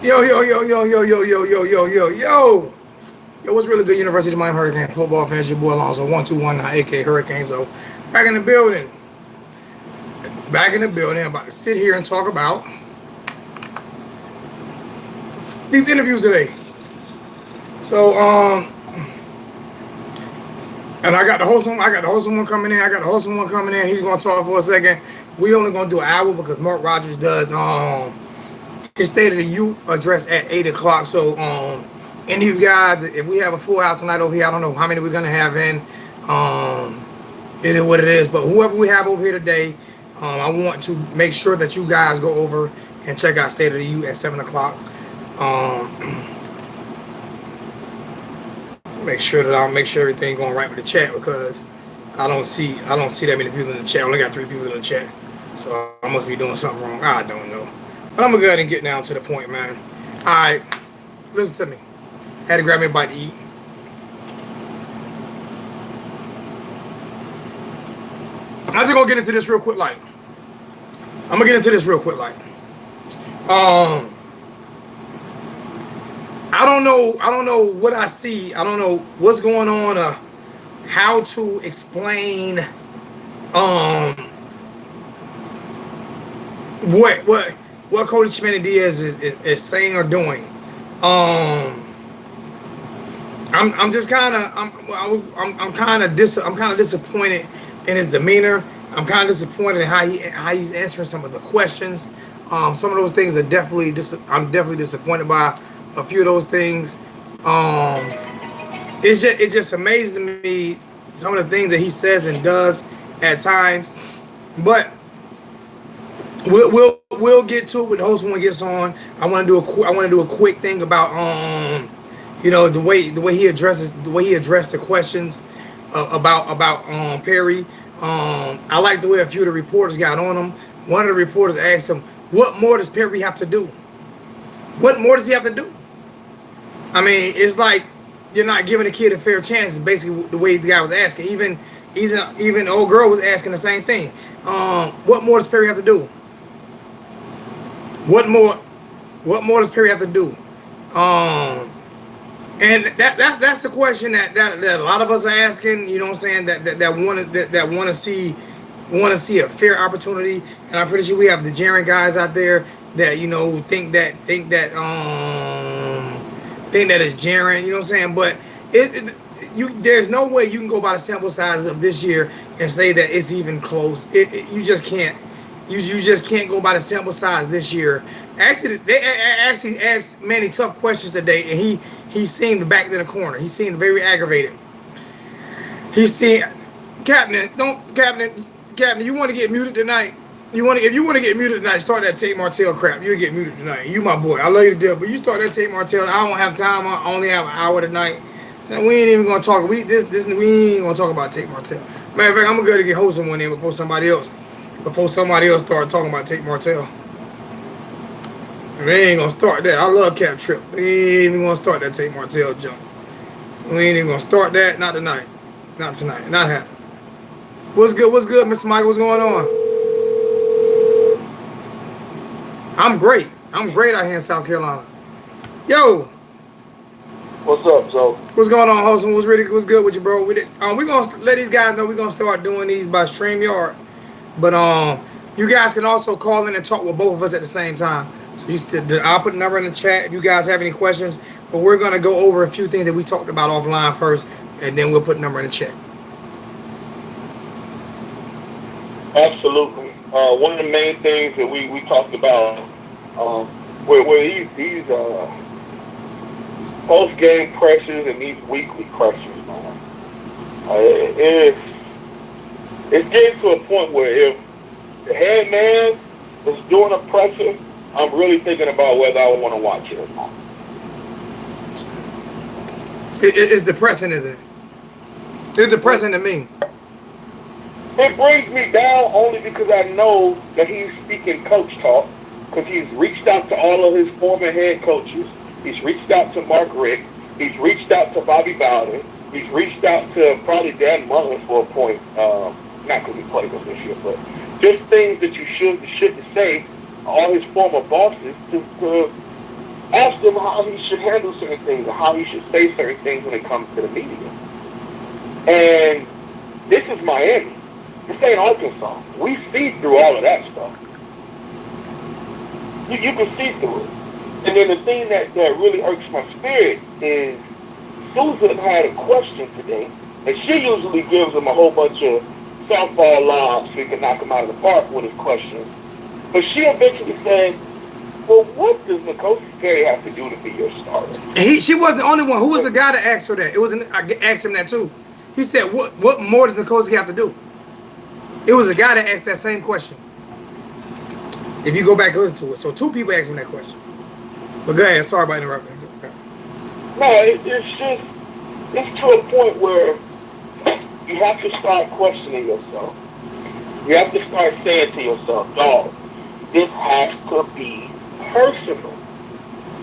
Yo, yo, yo, yo, yo, yo, yo, yo, yo, yo, yo. Yo, what's really good, University of Miami Hurricane football fans? Your boy Alonso, 1219, aka Hurricane. So, back in the building. Back in the building. I'm about to sit here and talk about these interviews today. So, and I got the host one. I got the host one coming in. I got the host one coming in. He's gonna talk for a second. We only gonna do an hour because Mark Rogers does his State of the Youth address at 8 o'clock. So, any of you guys, if we have a full house tonight over here, I don't know how many we're gonna have in. Um, it is what it is. But whoever we have over here today, I want to make sure that you guys go over and check out State of the Youth at 7 o'clock. Um, make sure everything going right with the chat because I don't see that many people in the chat. I only got 3 people in the chat, so I must be doing something wrong. I don't know, but I'm gonna go ahead and get down to the point, man. All right, listen to me. Had to grab me a bite to eat. I'm just gonna get into this real quick, like I'm gonna get into this real quick, like um. I don't know what I see. I don't know what's going on. How to explain um what what what Coach Manny Diaz is saying or doing. Um, I'm just kind of I'm kind of disappointed in his demeanor. I'm kind of disappointed in how he's answering some of the questions. Some of those things are definitely I'm definitely disappointed by a few of those things. Um, it just amazes me some of the things that he says and does at times. But we'll get to it with the host when it gets on. I want to do a quick thing about the way he addressed the questions about Perry. I like the way a few of the reporters got on him. One of the reporters asked him, "What more does Perry have to do? What more does he have to do?" I mean, it's like you're not giving a kid a fair chance. Is basically the way the guy was asking. Even the old girl was asking the same thing. What more does Perry have to do? What more? What more does Perry have to do? Um, and that's the question that a lot of us are asking. You know what I'm saying? That want to see a fair opportunity. And I'm pretty sure we have the Jaren guys out there that think that it's Jaren. You know what I'm saying? But there's no way you can go by the sample size of this year and say that it's even close. You just can't. You just can't go by the sample size this year. Actually, they actually asked Manny tough questions today, and he seemed backed in the corner. He seemed very aggravated. He seemed, Captain. You want to get muted tonight? If you want to get muted tonight, start that Tate Martell crap. You'll get muted tonight. You my boy. I love you to death, but you start that Tate Martell. I don't have time. I only have an hour tonight. And we ain't even gonna talk. We ain't gonna talk about Tate Martell. Matter of fact, I'm gonna go to get hosting one in before somebody else start talking about Tate Martell. We ain't gonna start that. I love Cap Trip. We ain't even gonna start that Tate Martell junk. We ain't even gonna start that. Not tonight. Not tonight. Not happening. What's good? What's good, Mr. Mike? What's going on? I'm great. I'm great out here in South Carolina. Yo, What's up, Joe? what's going on, Hosen? What's good with you, bro? We gonna let these guys know we're gonna start doing these by StreamYard. But you guys can also call in and talk with both of us at the same time. So I'll put the number in the chat if you guys have any questions. But we're gonna go over a few things that we talked about offline first, and then we'll put the number in the chat. Absolutely. One of the main things that we talked about, um, where these post game pressures and these weekly pressures, man, it's getting to a point where if the head man is doing a pressure, I'm really thinking about whether I want to watch it or not. It's depressing, isn't it? It's depressing to me. It brings me down only because I know that he's speaking coach talk, because he's reached out to all of his former head coaches. He's reached out to Mark Richt. He's reached out to Bobby Bowden. He's reached out to probably Dan Mullen for a point. Not because he played him this year, but just things that you should say. All his former bosses to Ask him how he should handle certain things, or how he should say certain things when it comes to the media. And this is Miami. This ain't Arkansas. We see through all of that stuff. You can see through it. And then the thing that really irks my spirit is Susan had a question today, and she usually gives him a whole bunch of softball lobs so he can knock him out of the park with his questions. But she eventually said, well, what does N'Kosi Perry have to do to be your starter? She wasn't the only one. Who was the guy that asked her that? It was I asked him that too. He said, what more does N'Kosi have to do? It was a guy that asked that same question. If you go back and listen to it. So 2 people asked him that question. But go ahead. Sorry about interrupting. No, it's to a point where you have to start questioning yourself. You have to start saying to yourself, dog, this has to be personal.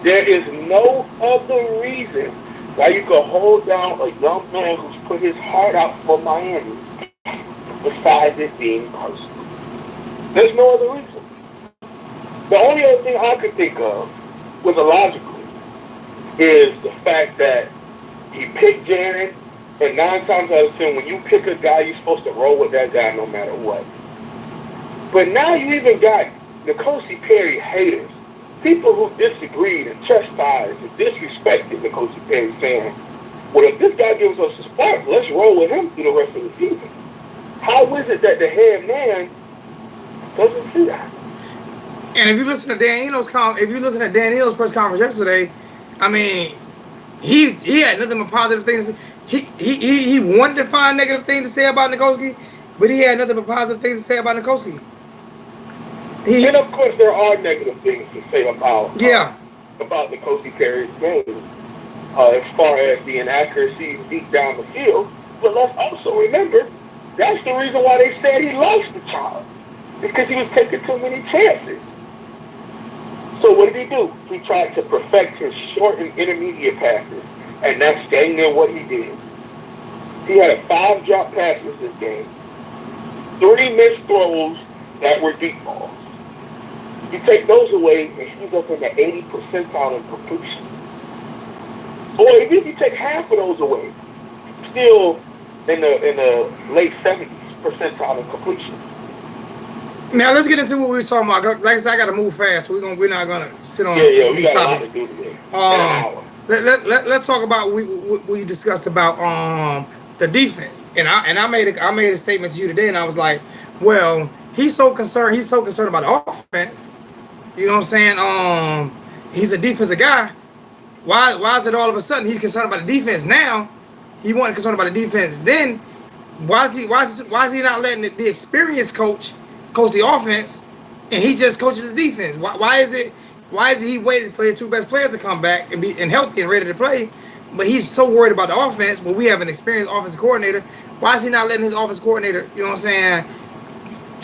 There is no other reason why you could hold down a young man who's put his heart out for Miami besides it being personal. There's no other reason. The only other thing I could think of was illogically is the fact that he picked Janet, and 9 times out of 10, when you pick a guy, you're supposed to roll with that guy no matter what. But now you even got N'Kosi Perry haters, people who disagreed and chastised and disrespected N'Kosi Perry, saying, well, if this guy gives us a spark, let's roll with him through the rest of the season. How is it that the head man doesn't see that? And if you listen to Dan Enos' press conference yesterday, I mean, he had nothing but positive things. He wanted to find negative things to say about N'Kosi, but he had nothing but positive things to say about N'Kosi. And of course, there are negative things to say about N'Kosi Perry's game, as far as the inaccuracies deep down the field. But let's also remember, that's the reason why they said he lost the child, because he was taking too many chances. So what did he do? He tried to perfect his short and intermediate passes, and that's dang near what he did. He had 5 drop passes this game, 3 missed throws that were deep balls. You take those away, and he's up in the 80th percentile in completion. Or even if you take half of those away, still in the late 70th percentile in completion. Now let's get into what we were talking about. Like I said, I got to move fast, so we're not gonna sit on these topics. A lot to do today. Let's talk about what we discussed about the defense, and I made a statement to you today, and I was like, well, he's so concerned about the offense. You know what I'm saying? He's a defensive guy. Why is it all of a sudden he's concerned about the defense now? He wasn't concerned about the defense then. Why is he not letting the experienced coach the offense, and he just coaches the defense? Why is it he waiting for his 2 best players to come back and be healthy and ready to play, but he's so worried about the offense? But we have an experienced offensive coordinator. Why is he not letting his offensive coordinator, you know what I'm saying,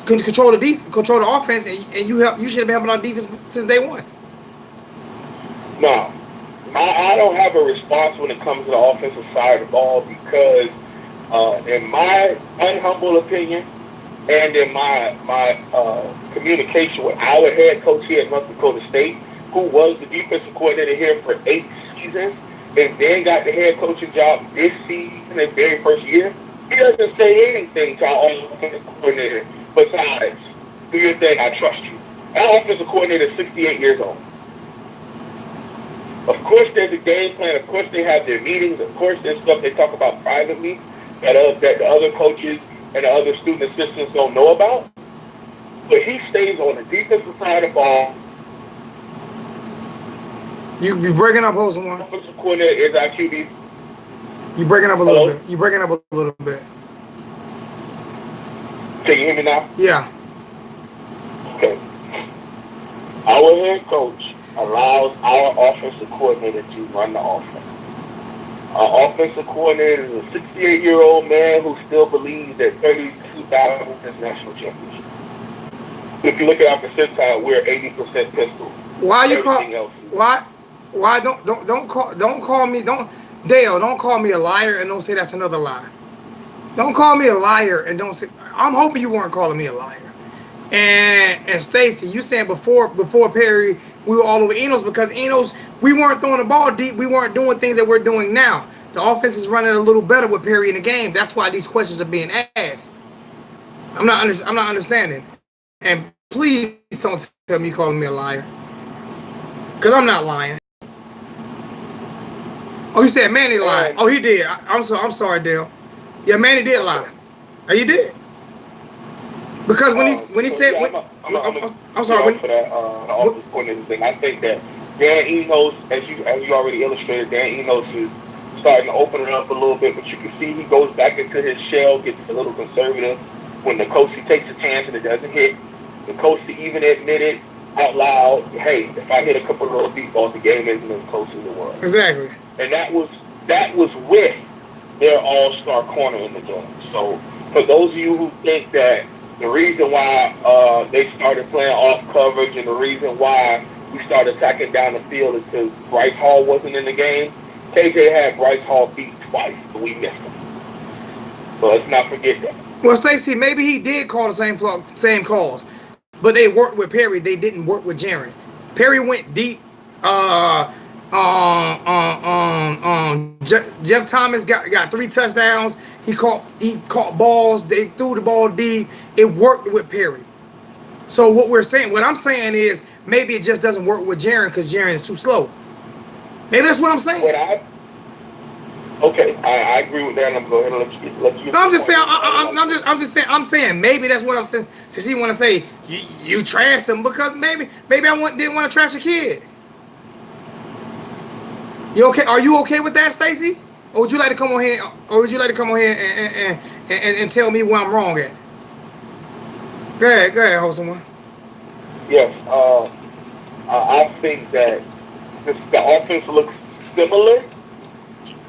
control the offense, and you should have been helping our defense since day one? No, I don't have a response when it comes to the offensive side of the ball, because in my unhumble opinion, and in my communication with our head coach here at North Dakota State, who was the defensive coordinator here for 8 seasons, and then got the head coaching job this season, his very first year, he doesn't say anything to our offensive coordinator besides, do your thing, I trust you. Our offensive coordinator is 68 years old. Of course there's a game plan, of course they have their meetings, of course there's stuff they talk about privately that the other coaches and the other student assistants don't know about. But he stays on the defensive side of the ball. You be breaking up, Hoseman. Offensive coordinator is our QB. You breaking up a little bit. You breaking up a little bit. Can you hear me now? Yeah. Okay. Our head coach allows our offensive coordinator to run the offense. Our offensive coordinator is a 68-year-old man who still believes that 32,000 is national championship. If you look at our percentile, we're 80% pistol. Why you call? Why don't call me Dale? Don't call me a liar and don't say that's another lie. Don't call me a liar and don't say. I'm hoping you weren't calling me a liar. And Stacy, you saying before Perry we were all over Enos because Enos, we weren't throwing the ball deep. We weren't doing things that we're doing now. The offense is running a little better with Perry in the game. That's why these questions are being asked. I'm not understanding. And please don't tell me you're calling me a liar. Because I'm not lying. Oh, you said Manny lied. Oh, he did. I'm sorry, Dale. Yeah, Manny did lie. Oh, he did. Because when he said, I'm sorry. When for that office coordinator thing, I think that Dan Enos, as you already illustrated, Dan Enos is starting to open it up a little bit, but you can see he goes back into his shell, gets a little conservative. When the coach, he takes a chance and it doesn't hit, the coach to even admit it out loud, hey, if I hit a couple of those deep balls, the game isn't as close as it was. Exactly. And that was with their all-star corner in the game. So for those of you who think that the reason why they started playing off coverage and the reason why we started attacking down the field is because Bryce Hall wasn't in the game, KJ had Bryce Hall beat twice, but we missed him. So let's not forget that. Well, Stacey, maybe he did call the same calls, but they worked with Perry. They didn't work with Jaren. Perry went deep. Jeff Thomas got 3 touchdowns. He caught balls. They threw the ball deep. It worked with Perry. So what I'm saying is maybe it just doesn't work with Jaren because Jaren is too slow. Maybe that's what I'm saying. I agree with that. And I'm going to go ahead and let you. No, I'm just saying. I'm saying maybe that's what I'm saying. Since he want to say you trashed him because maybe I didn't want to trash a kid. You okay? Are you okay with that, Stacey? Or would you like to come on here? And tell me where I'm wrong at? Go ahead, hold someone. Yes, I think that the offense looks similar,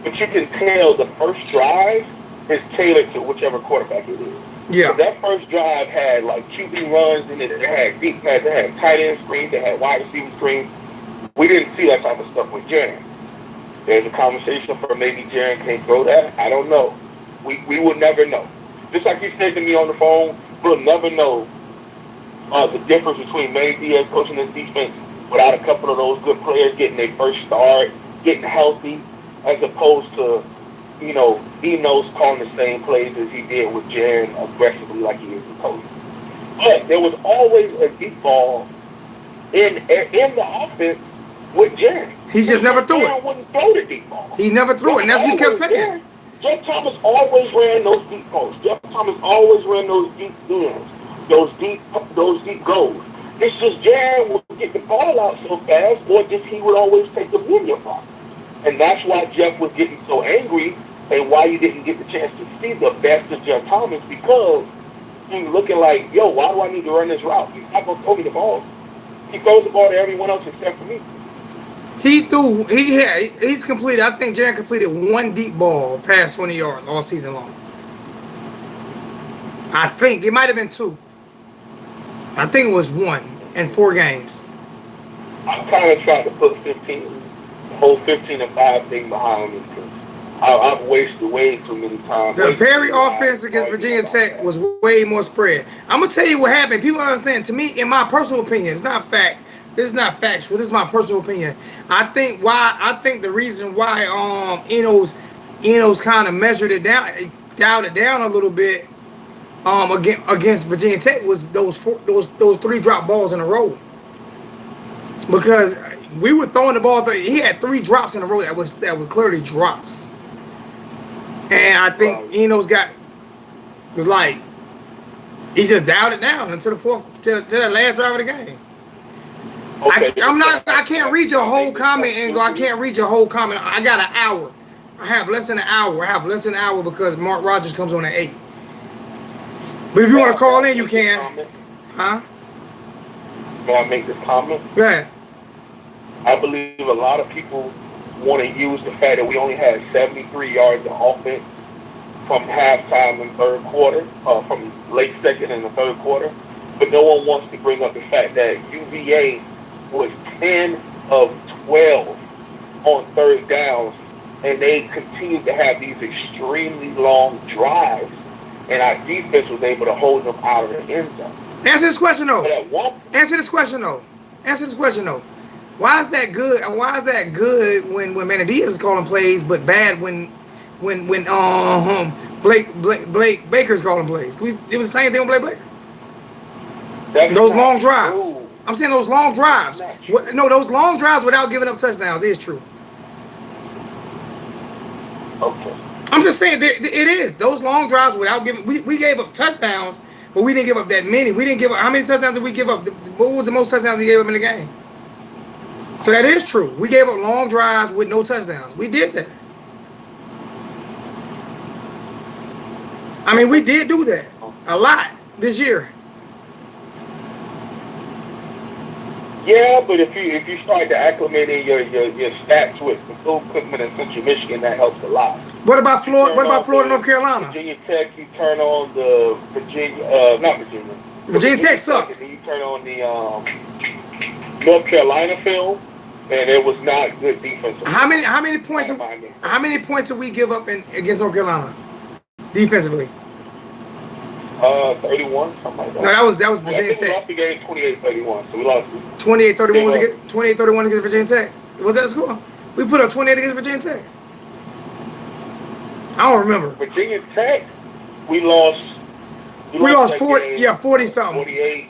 but you can tell the first drive is tailored to whichever quarterback it is. Yeah. So that first drive had like QB runs in it. It had deep pass. It had tight end screens. It had wide receiver screens. We didn't see that type of stuff with Jaren. There's a conversation for maybe Jaren can't throw that. I don't know. We will never know. Just like you said to me on the phone, we'll never know the difference between Manny Diaz coaching this defense without a couple of those good players getting their first start, getting healthy, as opposed to, Enos calling the same plays as he did with Jaren aggressively like he is with Cody. But there was always a deep ball in the offense with Jaren. He just never threw it. Jaren wouldn't throw the deep ball. He never threw it, and that's what we kept saying. Jeff Thomas always ran those deep posts. Jeff Thomas always ran those deep ends, those deep goals. It's just Jaren would get the ball out so fast, or just he would always take the medium ball. And that's why Jeff was getting so angry, and why you didn't get the chance to see the best of Jeff Thomas, because he's looking like, yo, why do I need to run this route? He's not going to throw me the ball. He throws the ball to everyone else except for me. He's completed, I think Jaren completed 1 deep ball past 20 yards all season long. I think it might have been 2. I think it was 1 in 4 games. I'm kind of trying to put the whole 15-5 thing behind me, because I've wasted way too many times. The Perry offense against Virginia Tech was way more spread. I'm going to tell you what happened. People don't understand. To me, in my personal opinion, it's not fact. This is not factual. This is my personal opinion. I think the reason why Enos kind of measured it down, dialed it down a little bit against Virginia Tech was those 3 drop balls in a row. Because we were throwing the ball. He had 3 drops in a row that were clearly drops. And I think Enos was like, he just dialed it down until the last drive of the game. Okay. I can't read your whole comment and go. I can't read your whole comment. I got an hour. I have less than an hour. Because Mark Rogers comes on at 8. But if you want to call in, you can. Huh? May I make this comment? Go ahead. I believe a lot of people want to use the fact that we only had 73 yards of offense from halftime in third quarter, from late second in the third quarter. But no one wants to bring up the fact that UVA was 10 of 12 on third downs, and they continued to have these extremely long drives, and our defense was able to hold them out of the end zone. Answer this question though. Why is that good? And why is that good when Manny Diaz is calling plays, but bad when Blake Baker's calling plays? It was the same thing with Blake Baker. That's Those not long drives. true. I'm saying those long drives. That's not true. No, those long drives without giving up touchdowns is true. Okay. I'm just saying it is. Those long drives without giving. We gave up touchdowns, but we didn't give up that many. We didn't give up. How many touchdowns did we give up? What was the most touchdowns we gave up in the game? So that is true. We gave up long drives with no touchdowns. We did that. I mean, we did do that a lot this year. Yeah, but if you start to acclimating your stats with Bethune Cookman and Central Michigan, that helps a lot. What about Florida? What about Florida, North Carolina? Virginia Tech, you turn on the Virginia Tech sucked. And then you turn on the North Carolina film, and it was not good defense. How many points did we give up against North Carolina defensively? 31, something like that. No, that was Virginia Tech. We lost Tech. the game 28-31, so we lost. 28-31 against Virginia Tech. Was that the score? We put up 28 against Virginia Tech. I don't remember. Virginia Tech, we lost. We lost 40. Yeah, 40 something. 48.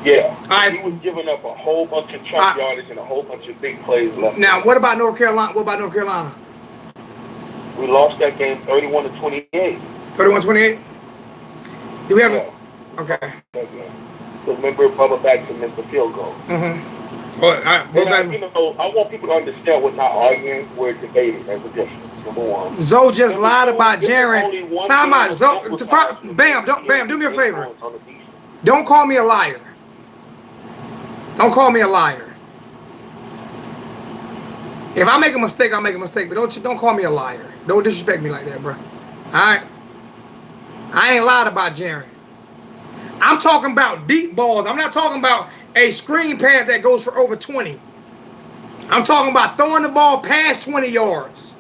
Yeah. Right. We was giving up a whole bunch of chunk yardage and a whole bunch of big plays left. Now, what about North Carolina? We lost that game 31-28. 31-28. Do we have it? Okay. Remember, Bubba Baxter missed the field goal. Mm-hmm. Well, I want people to understand we're not arguing, we're debating. There's a difference. Number one. Zoe just lied about Jaren. Time out. Zoe, Bam, do me a favor. Don't call me a liar. Don't call me a liar. If I make a mistake, I'll make a mistake. But don't call me a liar. Don't disrespect me like that, bro. All right? I ain't lied about Jaren. I'm talking about deep balls. I'm not talking about a screen pass that goes for over 20. I'm talking about throwing the ball past 20 yards.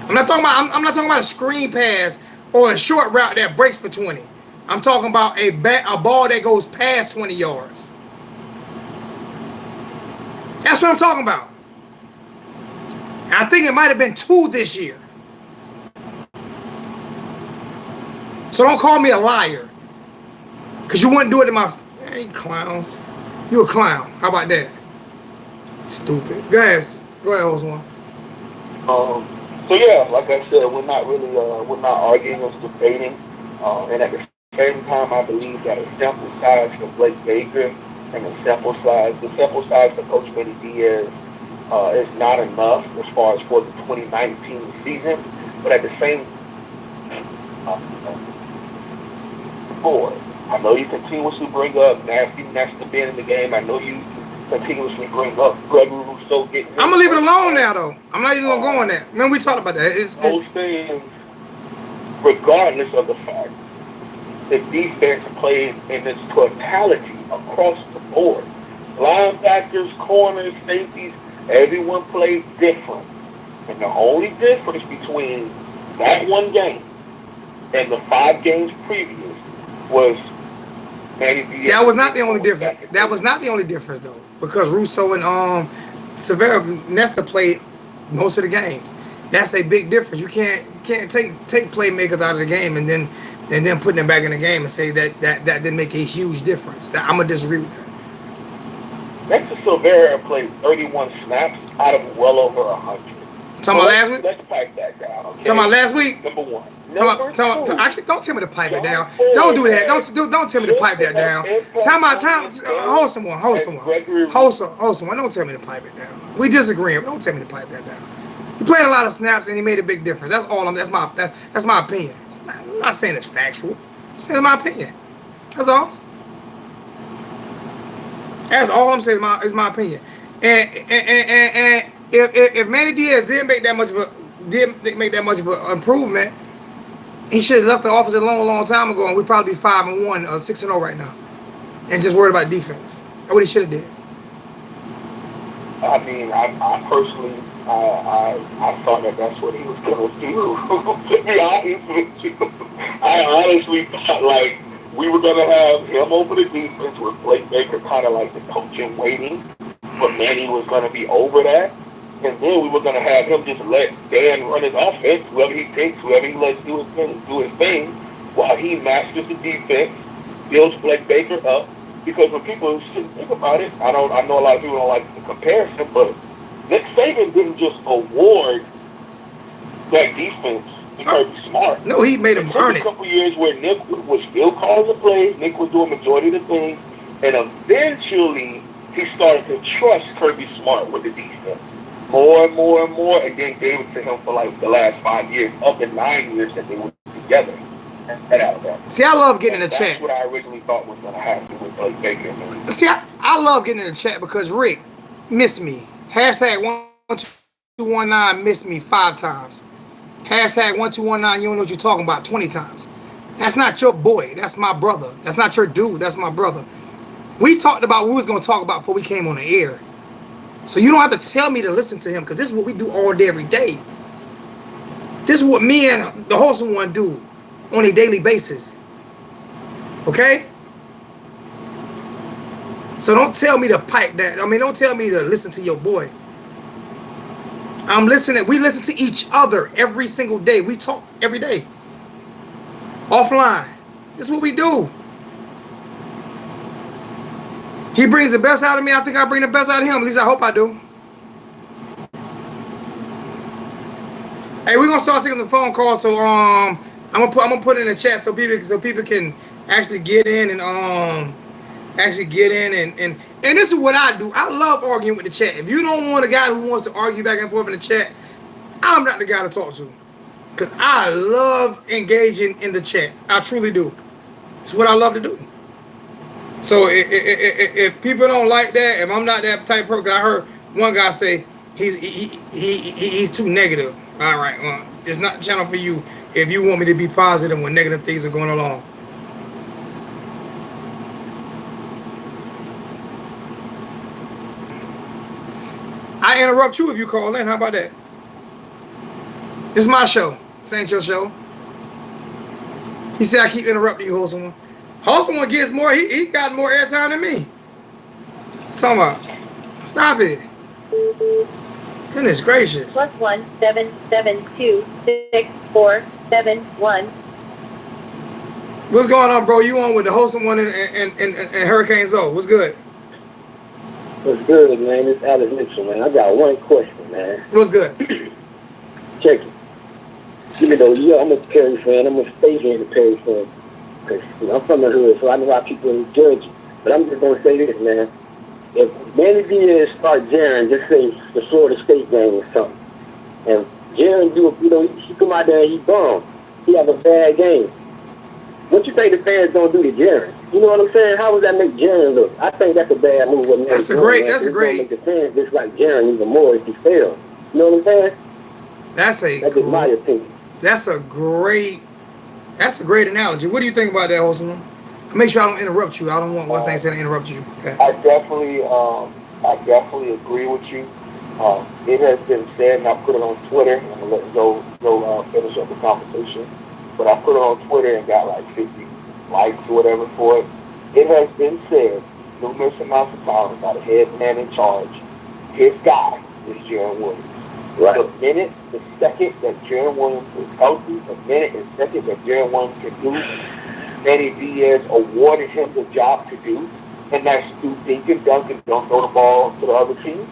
I'm not talking about a screen pass or a short route that breaks for 20. I'm talking about a ball that goes past 20 yards. That's what I'm talking about. And I think it might have been 2 this year. So don't call me a liar. Because you wouldn't do it to my... Hey, clowns. You a clown. How about that? Stupid. Go ahead, Oswan. So yeah, like I said, we're not arguing, we're debating. And at the same time, I believe that a sample size for Blake Baker and the sample size for Coach Manny Diaz is not enough as far as for the 2019 season. But at the same board, I know you continuously bring up nasty being in the game. I know you continuously bring up Gregory Rousseau getting. I'm gonna leave it alone now, though. I'm not even gonna go on that. Remember we talked about that. Those things, regardless of the fact that defense played in its totality across the board, linebackers, corners, safeties, everyone played different. And the only difference between that one game and the 5 games previous was Manny Diaz. That was not the only difference. That was not the only difference, though, because Russo and Severo Nesta played most of the games. That's a big difference. You can't take playmakers out of the game and then putting them back in the game and say that didn't make a huge difference. I'm gonna disagree with that. Nesta Silvera played 31 snaps out of well over 100. Talking about last week? Let's pipe that down. Okay? Talking about last week? Number one. Don't tell me to pipe it down. Don't do that. Don't tell me to pipe that down. Hold someone. Don't tell me to pipe it down. We disagree. Don't tell me to pipe that down. He played a lot of snaps and he made a big difference. That's all. That's my opinion. I'm not saying it's factual. I'm saying it's my opinion. That's all. That's all I'm saying is my opinion. And if Manny Diaz didn't make that much of an improvement, he should have left the office a long time ago, and we'd probably be 5-1 or 6-0 right now, and just worried about defense. That's what he should have did. I mean, I personally, I thought that's what he was going to do. To be honest with you, I honestly thought, like, we were gonna have him over the defense with Blake Baker kind of like the coach in waiting, but Manny was gonna be over that. And then we were gonna have him just let Dan run his offense, whoever he picks, whoever he lets do his thing, while he masters the defense, builds Blake Baker up. Because when people think about it, I know a lot of people don't like the comparison, but Nick Saban didn't just award that defense to Kirby Smart. No, he made him earn A it. couple years where Nick was still calling the plays, Nick was doing majority of the things, and eventually he started to trust Kirby Smart with the defense more and more and more, and then gave it to him for like the last 5 years, up to 9 years that they were together at Alabama. See, I love getting in the chat. That's what I originally thought was going to happen with Blake Baker. See, I love getting in the chat because Rick missed me. Hashtag 1219 missed me 5 times. Hashtag 1219, you don't know what you're talking about 20 times. That's not your boy. That's my brother. That's not your dude. That's my brother. We talked about what we was going to talk about before we came on the air. So you don't have to tell me to listen to him because this is what we do all day, every day. This is what me and the Wholesome One do on a daily basis. Okay? So don't tell me to pipe that. I mean, don't tell me to listen to your boy. I'm listening. We listen to each other every single day. We talk every day. Offline. This is what we do. He brings the best out of me. I think I bring the best out of him. At least I hope I do. Hey, we're gonna start taking some phone calls. So I'm gonna put it in the chat so people can actually get in and and this is what I do. I love arguing with the chat. If you don't want a guy who wants to argue back and forth in the chat, I'm not the guy to talk to. Cause I love engaging in the chat. I truly do. It's what I love to do. So if people don't like that, if I'm not that type of person, I heard one guy say he's too negative. All right, well, it's not the channel for you if you want me to be positive when negative things are going along. I interrupt you if you call in. How about that? It's my show. This ain't your show. He said I keep interrupting you, Wholesome One. Wholesome One gets more. He's got more airtime than me. What's talking about? Stop it. Goodness gracious. +1 772 6471. What's going on, bro? You on with the Wholesome One and Hurricane Zoe? What's good? What's good, man? It's Alex Mitchell, man. I got one question, man. What's good? Check it. Even though, yeah, I'm a Perry fan, I'm a stay here a Perry fan. Because I'm from the hood, so I know how people judge. But I'm just going to say this, man. If Manny Diaz start Jaren, just say the Florida State game or something, and Jaren he come out there and he bum. He have a bad game. What you think the fans going to do to Jaren? You know what I'm saying? How does that make Jaren look? I think that's a bad move. That's a great. It's going to make the fans dislike Jaren even more if he fails. You know what I'm saying? That's just my opinion. That's a great analogy. What do you think about that, Wholesome One? Make sure I don't interrupt you. I don't want what's saying to interrupt you. Okay. I definitely agree with you. It has been said, and I put it on Twitter, and I'm gonna let go finish up the conversation. But I put it on Twitter and got like 50 likes or whatever for it. It has been said numerous amounts of times by the head man in charge. His guy is Jaren Williams. Right. The second that Jaren Williams is healthy, the minute and second that Jaren Williams can do, Manny Diaz awarded him the job to do, and that's do dink and dunk and don't throw the ball to the other team.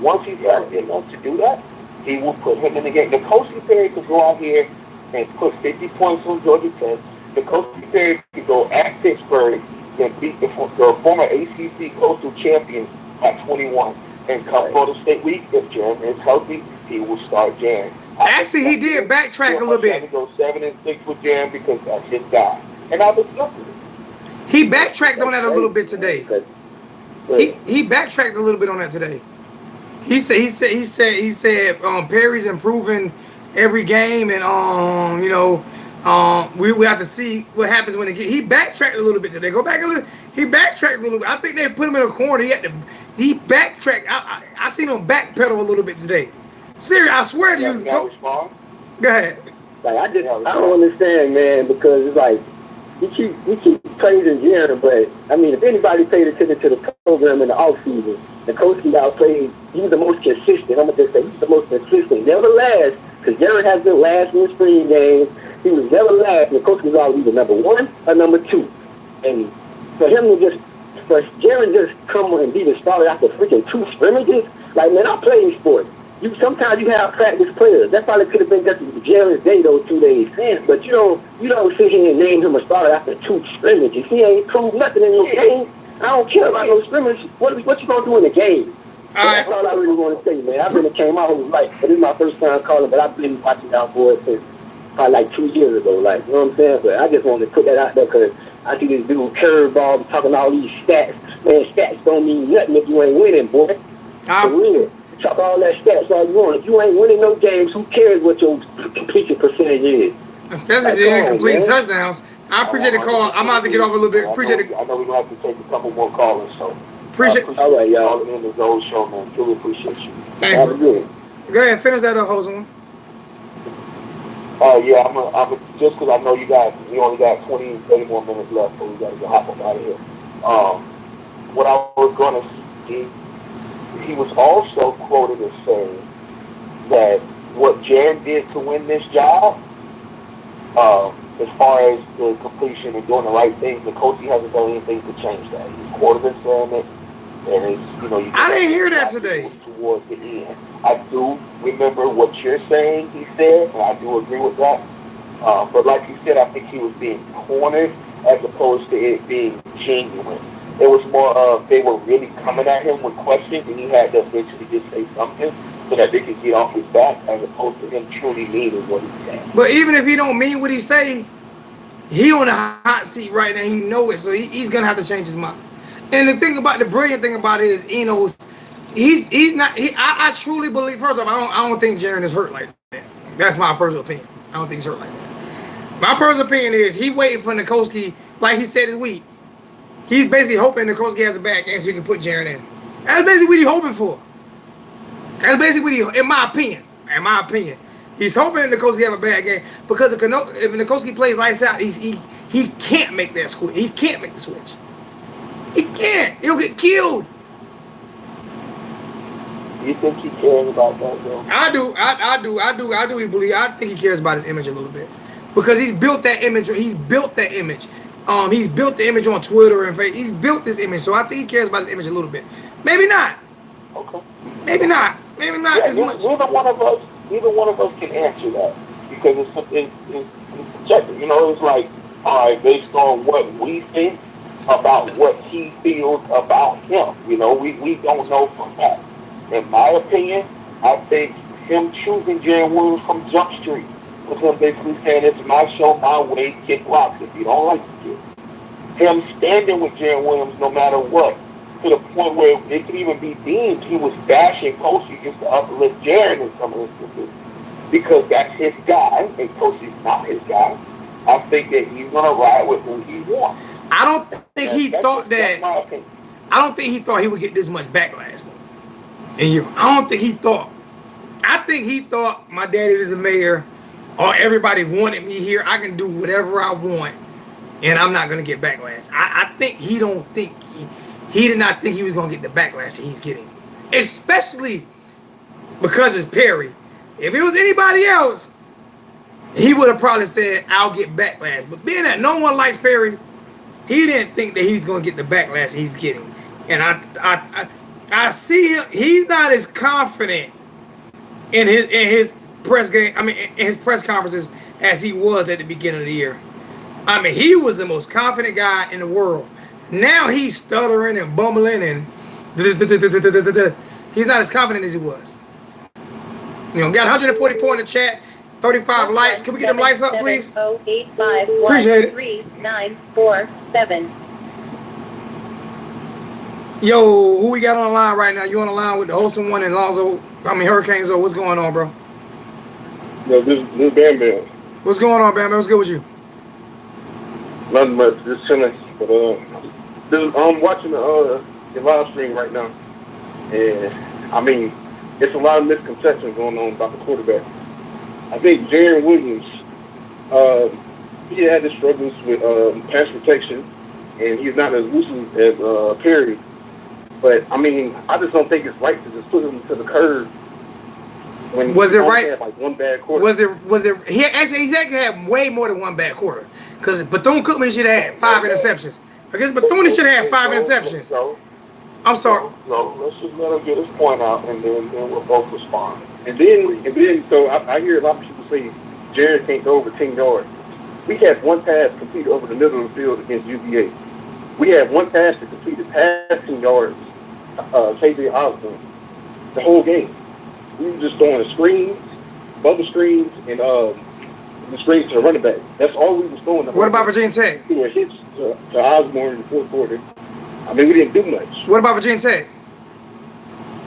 Once he's healthy enough to do that, he will put him in the game. N'Kosi Perry could go out here and put 50 points on Georgia Tech. N'Kosi Perry could go at Pittsburgh and beat the former ACC Coastal champions by 21. And come Florida State week, if Jaren is healthy, he will start Jaren. Actually, he did backtrack a little bit. Go 7-6 with Jaren because that's his guy. And I was lucky. He backtracked on that a little bit today. He backtracked a little bit on that today. He said Perry's improving every game, and we have to see what happens when he backtracked a little bit today. Go back a little. He backtracked a little bit. I think they put him in a corner. He backtracked. I seen him backpedal a little bit today. Seriously, I swear to you. Go ahead. Like I don't understand, man, because it's like we keep praising Jaren, but I mean, if anybody paid attention to the program in the offseason, the coaching outplayed. He was the most consistent. I'm gonna just say he's the most consistent. Never last, because Jaren has been last in the spring games. He was never last, and the coach was always either number 1 or number 2. And for him to for Jaren just come and be the starter after freaking 2 scrimmages, like, man, I play sports. Sometimes you have practice players. That probably could have been just Jaren's day those 2 days. But you don't sit here and name him a starter after 2 scrimmages. He ain't proved nothing in no game. I don't care about no scrimmages. What you gonna do in the game? That's all I really want to say, man. I've been came out who was like, but this is my first time calling, but I've been watching y'all boys since probably like 2 years ago. Like, you know what I'm saying? But I just wanted to put that out there because I see this dude curveball talking all these stats. Man, stats don't mean nothing if you ain't winning, boy. For real. Talk all that stats all you want. If you ain't winning no games, who cares what your completion percentage is? Especially if they ain't completing touchdowns. I appreciate the call. I'm about to get off a little bit. Appreciate it. I know we're going to have to take a couple more callers, so. Appreciate all right, y'all. Calling in the Zoe Show, man. Truly appreciate you. Thanks, Have a good one. Go ahead, finish that up, Hosen. Yeah, I'm just because I know you only got 20, 30 more minutes left, so we got to hop up out of here. What I was going to say, he was also quoted as saying that what Jaren did to win this job, as far as the completion and doing the right things, the coach hasn't done anything to change that. He's quoted as saying it, and it's, I didn't hear that today. Towards the end, I do remember what you're saying. He said, and I do agree with that. But like you said, I think he was being cornered as opposed to it being genuine. It was more of they were really coming at him with questions, and he had to eventually just say something so that they could get off his back, as opposed to him truly meaning what he said. But even if he don't mean what he say, he on the hot seat right now. He know it, so he's gonna have to change his mind. And the brilliant thing about it is, Enos, he's not. I truly believe. First off, I don't think Jaren is hurt like that. That's my personal opinion. I don't think he's hurt like that. My personal opinion is he waiting for Nikoski, like he said this week. He's basically hoping Nikoski has a bad game so he can put Jaren in. That's basically what he's hoping for. That's basically what in my opinion, he's hoping Nikoski have a bad game because if Nikoski plays lights out, he can't make that switch. He can't make the switch. He can't. He'll get killed. You think he cares about that, though? I do. Believe. I think he cares about his image a little bit because he's built that image. He's built the image on Twitter and Facebook. He's built this image, so I think he cares about his image a little bit. Maybe not. Okay. Maybe not as much. Neither one of us can answer that because it's subjective. It's like, all right, based on what we think about what he feels about him. We don't know from that. In my opinion, I think him choosing Jaren Williams from Jump Street was him basically saying, it's my show, my way, kick rocks if you don't like it. Him standing with Jaren Williams no matter what, to the point where it could even be deemed he was bashing Kosi just to uplift Jaren in some instances because that's his guy and Kosi's not his guy. I think that he's going to ride with who he wants. I don't think he thought he would get this much backlash though. And I don't think he thought. I think he thought my daddy is the mayor, or everybody wanted me here. I can do whatever I want, and I'm not gonna get backlash. I think he did not think he was gonna get the backlash that he's getting, especially because it's Perry. If it was anybody else, he would have probably said, "I'll get backlash." But being that no one likes Perry, he didn't think that he's gonna get the backlash he's getting, and I see him. He's not as confident in his press game. I mean, in his press conferences as he was at the beginning of the year. I mean, he was the most confident guy in the world. Now he's stuttering and bumbling and he's not as confident as he was. Got 144 in the chat, 35 likes. Can we get them lights up, please? Appreciate it. 3947. Yo, who we got on the line right now? You on the line with the Olsen one and Hurricanes? Or what's going on, bro? No, this is Bam Bam. What's going on, Bam Bam? What's good with you? Nothing much, just chilling. But I'm watching the live stream right now, and I mean, it's a lot of misconceptions going on about the quarterback. I think Jaren Williams, he had his struggles with pass protection, and he's not as elusive as Perry. But I mean, I just don't think it's right to just put him to the curb when Was he it only right? had like one bad quarter. Was it? He actually had way more than one bad quarter. Because Bethune Cookman should have had 5 interceptions. I guess Bethune should have had 5 interceptions. So, I'm sorry. so let's just let him get his point out, and then we'll both respond. And then, so I hear a lot of people say Jared can't go over 10 yards. We had one pass completed over the middle of the field against UVA. We had one pass that completed past 10 yards, KJ Osborne, the whole game. We were just throwing the screens, bubble screens, and the screens to the running back. That's all we was throwing. What about Virginia Tech? We were hits to Osborne in the fourth quarter. I mean, we didn't do much. What about Virginia Tech?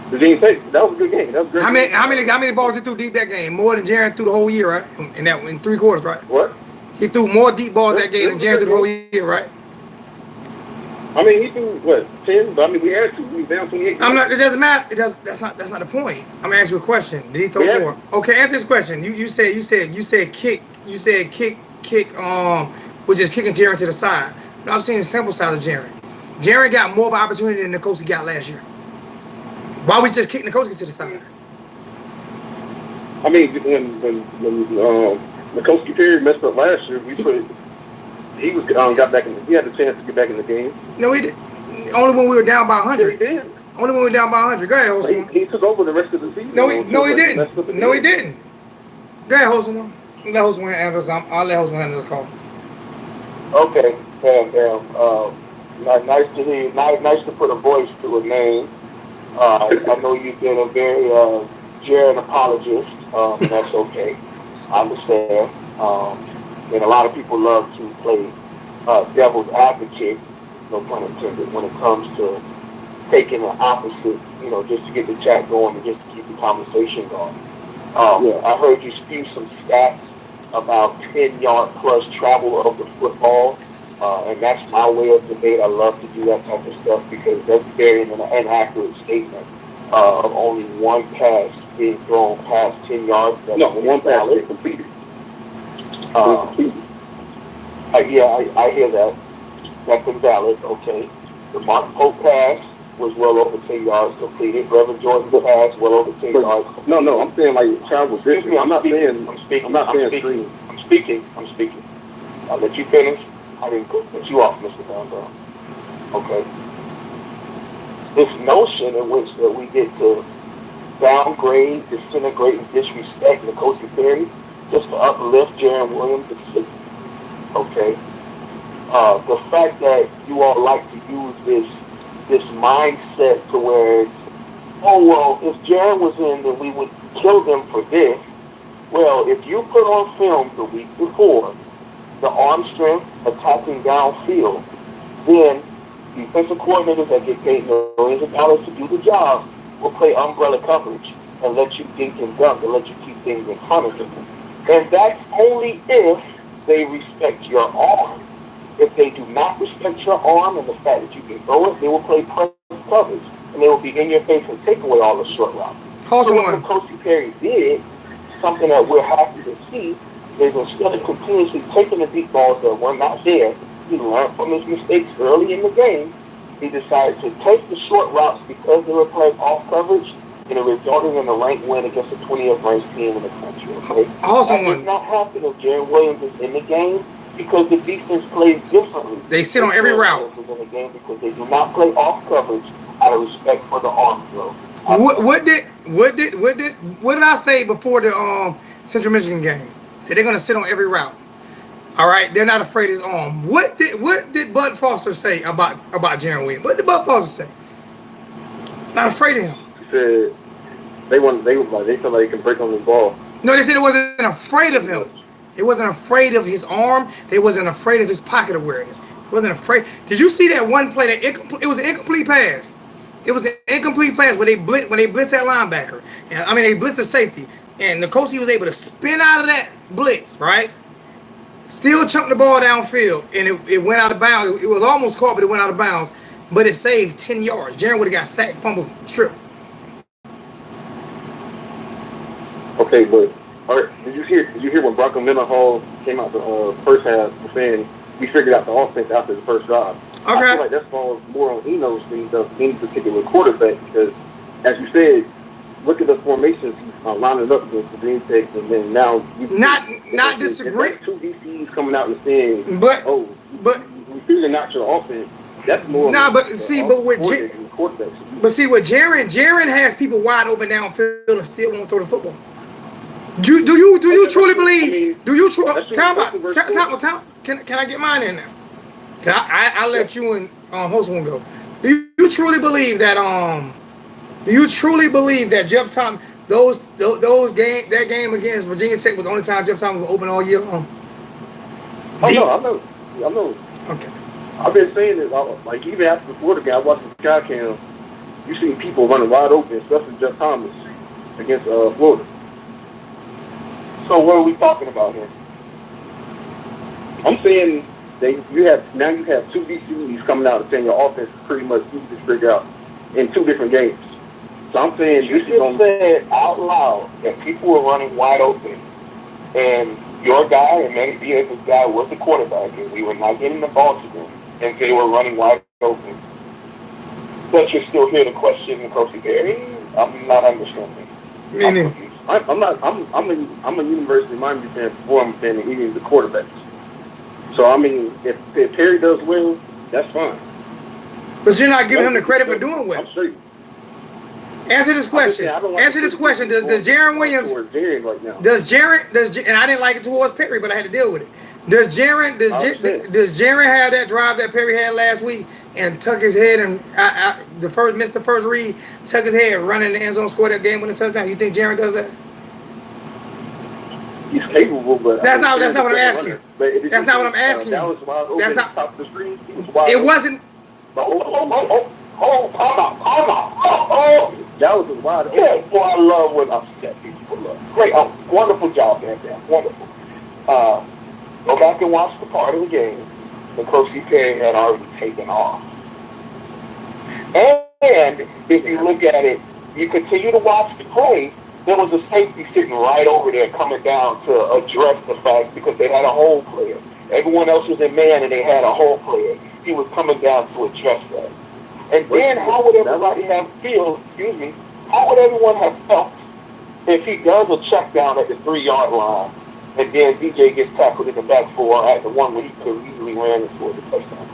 Virginia Tech, that was a good game. That was a great game. How many balls he threw deep that game? More than Jaron threw the whole year, right? In 3 quarters, right? What? He threw more deep balls that game than Jaron threw the whole year, right? I mean, he threw, 10? But I mean, we had 2. We was down 28. It doesn't matter. That's not the point. I'm gonna ask you a question. Did he throw Yeah. more? Okay, answer this question. You said kick. You said kick. Which is kicking Jaron to the side. No, I'm saying the sample size of Jaron. Jaron got more of an opportunity than Nikosi got last year. Why we just kicking Nikosi to the side? I mean, when Nikosi Perry messed up last year, he was got back in. He had the chance to get back in the game. No, he did. Only when we were down by Yeah, he 100. did. Only when we were down by 100. Go ahead, Holson. He took over the rest of the season. No, he Messed up didn't. the No, he game. didn't. Go ahead, Holson. Let Holson handle this. I'll let Holson handle this call. Okay, nice to hear. Nice to put a voice to a name. I know you've been a very Jared apologist. And that's okay. I understand. And a lot of people love to play devil's advocate, no pun intended, when it comes to taking the opposite, just to get the chat going and just to keep the conversation going. I heard you spew some stats about 10-yard plus travel of the football, and that's my way of debate. I love to do that type of stuff because that's very an inaccurate statement of only one pass being thrown past 10 yards. No, one pass they completed. I hear that. That's invalid. Okay. The Mark Pope pass was well over 10 yards completed. Reverend Jordan's pass well over 10 yards. No, I'm saying like travel distance. I'm not saying screen. I'm speaking. I'll let you finish. I didn't cut you off, Mr. Van Brown. Okay. This notion in which that we get to downgrade, disintegrate, and disrespect Nikosi Perry just to uplift Jaron Williams is okay. The fact that you all like to use this mindset to where it's, oh well, if Jaron was in, then we would kill them for this. Well, if you put on film the week before the arm strength attacking downfield, then defensive coordinators that get paid millions of dollars to do the job will play umbrella coverage and let you dink and dunk and let you keep things in front of them. And that's only if they respect your arm. If they do not respect your arm and the fact that you can throw it, they will play press coverage and they will be in your face and take away all the short routes. So what Nikosi Perry did, something that we're happy to see, is instead of continuously taking the deep balls that were not there, he learned from his mistakes early in the game. He decided to take the short routes because they were playing off coverage, and it resulted in a ranked win against the 20th ranked team in the country. Okay? That does not happen if Jaron Williams is in the game because the defense plays differently. They sit on every route. In the game because they do not play off coverage out of respect for the arm throw. What did I say before the Central Michigan game? Said they're gonna sit on every route. All right, they're not afraid of his arm. What did Bud Foster say about Jaron Williams? What did Bud Foster say? Not afraid of him. He said they felt like they can break on the ball. No, they said it wasn't afraid of him. It wasn't afraid of his arm. They wasn't afraid of his pocket awareness. It wasn't afraid. Did you see that one play that it was an incomplete pass? It was an incomplete pass where they blitzed that linebacker. And they blitzed the safety. And Nikosi was able to spin out of that blitz, right? Still chunked the ball downfield, and it went out of bounds. It was almost caught, but it went out of bounds. But it saved 10 yards. Jaron would have got sacked, fumble, strip. Okay, but Or did you hear when Bronco Mendenhall came out the first half saying we figured out the offense after the first drive? I Okay. feel like that falls more on Eno's thing than any particular quarterback because, as you said, look at the formations he's lining up against the Green Tech, and then now Not disagree. it's like two DCs coming out and saying, But "Oh, but we figuring out your offense." That's more. nah, on but the see, but with coordinator than the quarterback. but see with Jaren has people wide open downfield and still won't throw the football. Do you truly believe? Do you truly? Time out. Can I get mine in now? I let you and host one go. Do you truly believe that Do you truly believe that Jeff Thomas that game against Virginia Tech was the only time Jeff Thomas was open all year long? Oh no, I know. Okay. I've been saying it like even after the Florida game, I watched the sky cam. You see people running wide open, especially Jeff Thomas against Florida. So what are we talking about here? I'm saying you have two DCs coming out and saying your offense is pretty much easy to figure out in two different games. So I'm saying You just said out loud that people were running wide open, and your guy and Manny Diaz's guy was the quarterback, and we were not getting the ball to them, and they were running wide open. But you're still here to question Coach Perry? I'm not understanding. I'm a University of Miami fan before I'm a fan of any of the quarterbacks. So I mean, if Perry does well, that's fine. But you're not giving him the credit for doing well. I'm straight. Answer this question. Answer this question. Does Jaren Williams? Right now. And I didn't like it towards Perry, but I had to deal with it. Does Jaren have that drive that Perry had last week and tuck his head and missed the first read, tuck his head, run in the end zone, score that game with a touchdown? You think Jaren does that? He's capable, but that's not what I'm asking you. That's not what I'm asking you. That's not. Top of the screen, it wasn't. That was wide open. Yeah, boy, I love when upset people look. Great, wonderful job, man. Wonderful. Go back and watch the part of the game that Coach Perry had already taken off. And if you look at it, you continue to watch the play, there was a safety sitting right over there coming down to address the fact because they had a hole player. Everyone else was in man and they had a hole player. He was coming down to address that. And then how would everybody have felt, how would everyone have felt if he does a check down at the 3-yard line and then DJ gets tackled in the back four at the one where he could have easily ran and scored the touchdown?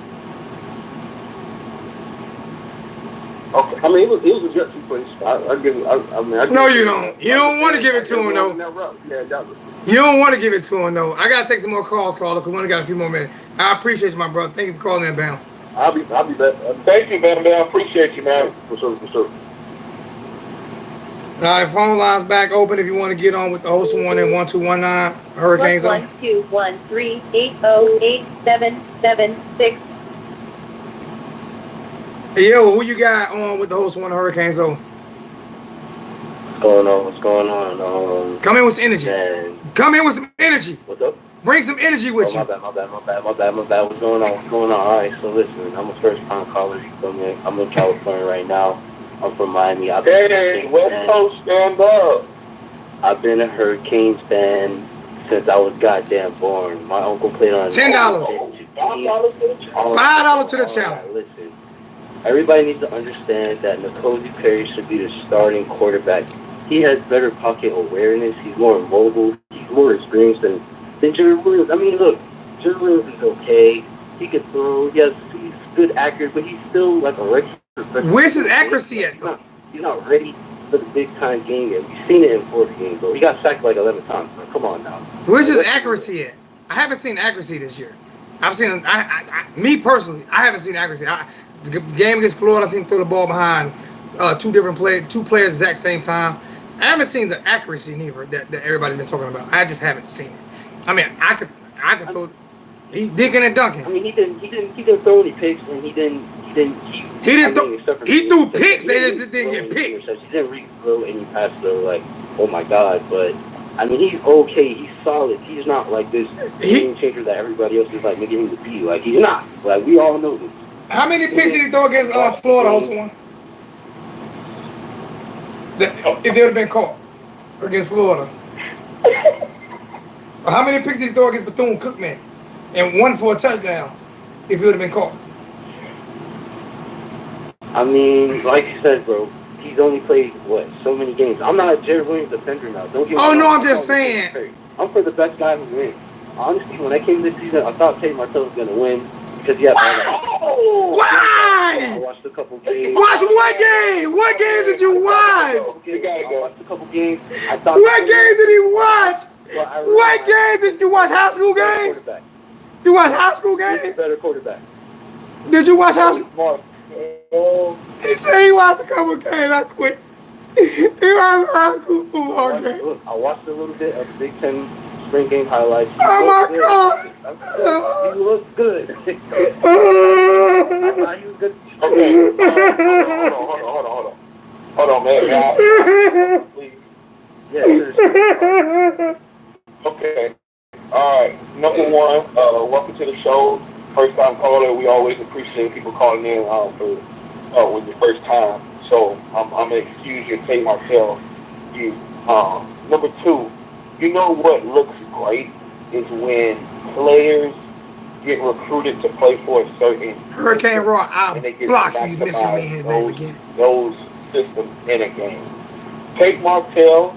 Okay. I mean, it was a gutsy place. I give it. No, you don't. You don't want to give it to him, though. You don't want to give it to him, though. I got to take some more calls, Carla, because we only got a few more minutes. I appreciate you, my brother. Thank you for calling in, Bam. I'll be back. Thank you, man. I appreciate you, man. For sure. All right, phone lines back open if you want to get on with the host one in 1219 Hurricanes on. 1-213-808-776. Yo, who you got on with the host one Hurricanes on? What's going on? Come in with some energy. Man. Come in with some energy. What's up? Bring some energy with you. My bad. What's going on? All right, so listen, I'm a first-time caller. You feel me? I'm in California right now. I'm from Miami. Hey, West Coast, stand up. I've been a Hurricanes fan since I was goddamn born. My uncle played on $10. $5 to the channel. Right, listen, everybody needs to understand that N'Kosi Perry should be the starting quarterback. He has better pocket awareness. He's more mobile. He's more experienced than Jerry Williams. I mean, look, Jerry Williams is okay. He can throw. Yes, he's good accurate, but he's still like a regular. Where's his accuracy at, though? He's not ready for the big-time game yet. We've seen it in 4 games, though. He got sacked like 11 times. So come on now. Where's his accuracy at? I haven't seen accuracy this year. I've seen me personally. I haven't seen accuracy. The game against Florida, I seen him throw the ball behind two players exact same time. I haven't seen the accuracy neither that everybody's been talking about. I just haven't seen it. I mean, I could throw. He's digging and dunking. I mean, he didn't throw any picks, and he threw picks. They just didn't get picked. He didn't really throw any pass though. Like, oh my God! But I mean, he's okay. He's solid. He's not like this game changer that everybody else is like making him to be. Like, he's not. Like, we all know this. How many picks did he throw against Florida? Host one. If they would have been caught against Florida. How many picks did he throw against Bethune-Cookman? And one for a touchdown if he would have been caught. I mean, like you said, bro, he's only played, what, so many games. I'm not a Jared Williams defender now. Don't get me Oh, wrong. no, I'm just saying. I'm for the best guy who wins. Honestly, when I came this season, I thought Tate Martell was going to win because he had all that. I Why? watched a couple games. Watch what game? What game did you watch? I watched a couple games. I thought What game did he watch? What game did you watch? High school games? Quarterback. You watch high school He's a games? better quarterback. Did you watch high school? Martell. He said he watched a couple games. I quit. He watched high school football games. Look, I watched a little bit of the Big Ten spring game highlights. Oh my God! He looked good. I thought he was good. Okay, hold on, man. Please. Yeah, seriously. Okay. All right. Number one, welcome to the show. First time caller. We always appreciate people calling in for with your first time. So I'm gonna excuse your Tate Martell. You. Number two, you know what looks great is when players get recruited to play for a certain Hurricane Raw, and they I'll get block you. maximize Mention me his name again. those systems in a game. Tate Martell,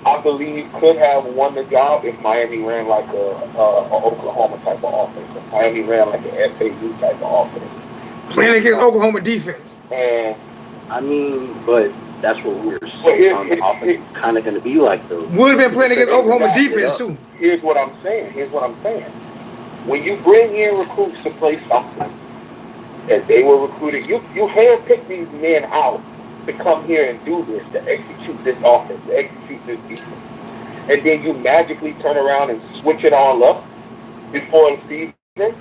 I believe, could have won the job if Miami ran like a Oklahoma type of offense. If Miami ran like an FAU type of offense. Playing against Oklahoma defense. And I mean, but that's what we're Well, saying on the offense. Kind of going to be like, though. Would have been playing against Oklahoma defense too. here's what I'm saying. When you bring in recruits to play something that they were recruited, you handpick these men out to come here and do this, to execute this offense, to execute this defense. And then you magically turn around and switch it all up before the season,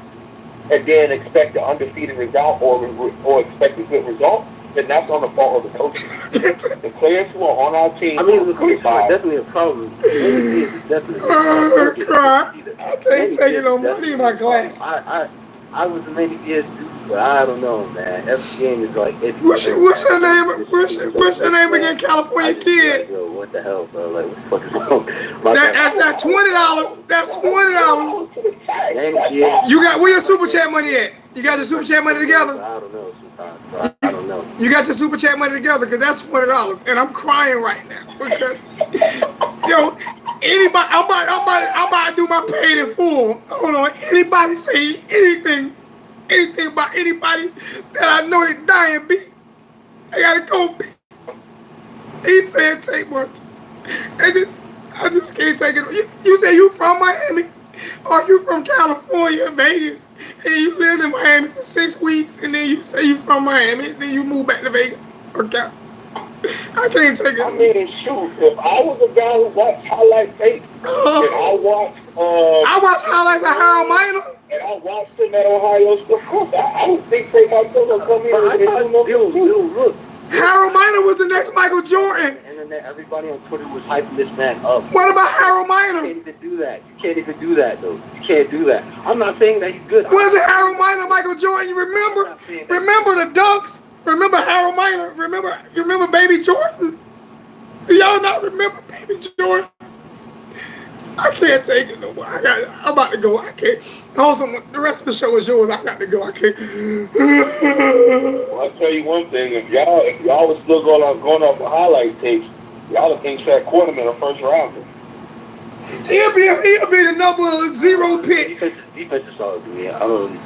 and then expect an undefeated result or expect a good result, then that's on the fault of the coaches. The players who are on our team. I mean, the coaches are definitely a problem. It's definitely a Oh, problem. crap. I can't take it no money in my class. I was a Navy PS dude, but I don't know, man. Every game is like... What's your name? What's your name again, California Kid? Like, yo, what the hell, bro? Like, what the fuck is wrong? That's $20. That's $20. Navy PS. You got where your super chat money at? You got your super chat money together? I don't know sometimes, bro. I don't know. You got your super chat money together because that's $20, and I'm crying right now because yo, anybody, I'm about to do my paid in full. Hold on, anybody say anything about anybody that I know that's dying, B? I gotta go, B. He said Tate Martell. I just can't take it. You say you from Miami? Or you from California, Vegas, and you lived in Miami for 6 weeks, and then you say you from Miami, then you move back to Vegas? Okay. I can't take it. I mean, shoot, if I was a guy who watched highlight tape, and I watched highlights of Harold Miner. And I watched him at Ohio State. Of course, I don't think Tate Martell will come here and do nothing too. Harold Miner was the next Michael Jordan. And then everybody on Twitter was hyping this man up. What about Harold You Miner? can't even do that. You can't even do that, though. You can't do that. I'm not saying that he's good. Wasn't Harold Miner Michael Jordan? You remember? Remember the dunks? Remember Harold Miner? Remember Baby Jordan? Do y'all not remember Baby Jordan? I can't take it no more. I'm about to go. I can't. Also, the rest of the show is yours. I got to go. I can't. Well, I'll tell you one thing. If y'all was still going off the highlight tapes, y'all would think Shaq Quarterman a first rounder. He'll be the number 0 pick. Defense is solid to me.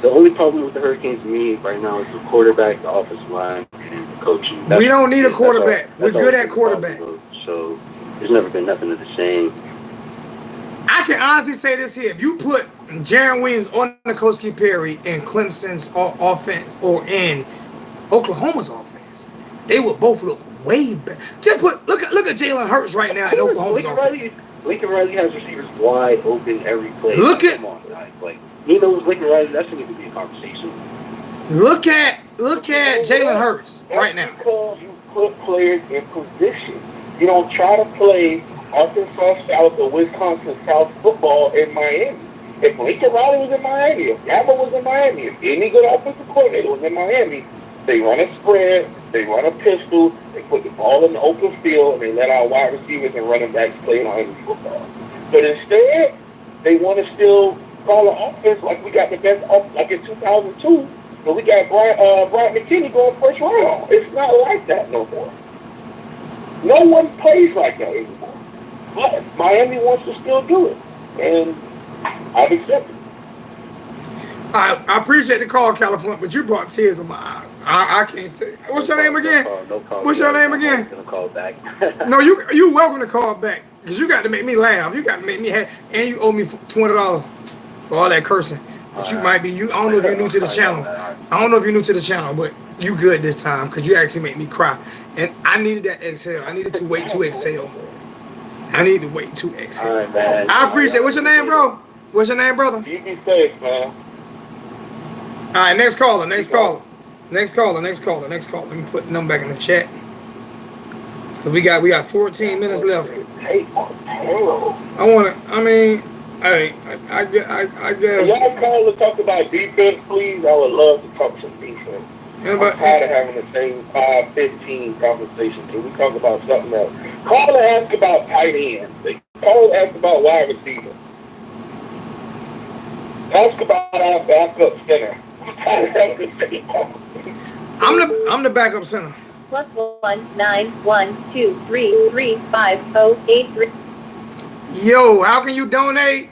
The only problem with the Hurricanes to me right now is the quarterback, the offensive line, and the coaching. We don't need a quarterback. We're good at quarterback. So there's never been nothing of the same. I can honestly say this here. If you put Jaron Williams on N'Kosi Perry in Clemson's offense or in Oklahoma's offense, they would both look way better. Just look at Jalen Hurts right now in Oklahoma's offense. Lincoln Riley has receivers wide open every play. Come on, guys. Like, he knows Lincoln Riley. That shouldn't even be a conversation. Look at Jalen Hurts right now. Because you put players in position. You don't try to play Arkansas South or Wisconsin South football in Miami. If Lincoln Riley was in Miami, if Gamma was in Miami, if any good offensive coordinator was in Miami, they run a spread, they run a pistol, they put the ball in the open field, and they let our wide receivers and running backs play Miami football. But instead, they want to still call an offense like we got the best offense, like in 2002, but we got Brian McKinney going first round. It's not like that no more. No one plays like that anymore. But Miami wants to still do it, and I've accepted. I appreciate the call, California, but you brought tears in my eyes. I can't say. What's your name again? No call. What's your name again? Gonna call back. No, you welcome to call back because you got to make me laugh. You got to make me happy, and you owe me $20 for all that cursing. But you might be. I don't know if you're new to the channel. I don't know if you're new to the channel, but you good this time because you actually make me cry. And I needed that exhale. I needed to wait to exhale. I need to wait to exhale. All right, man. I appreciate it. What's your name, bro? What's your name, brother? You be safe, man. All right, next caller. Next caller. Let me put the number back in the chat. Cause we got 14 minutes left. I guess. Can y'all call to talk about defense, please? I would love to talk some defense. I'm tired of having the same 5-15 conversation. Can we talk about something else? Call to ask about tight ends. Call to ask about wide receiver. Ask about our backup center. I'm the backup center. +191233508. Yo, how can you donate?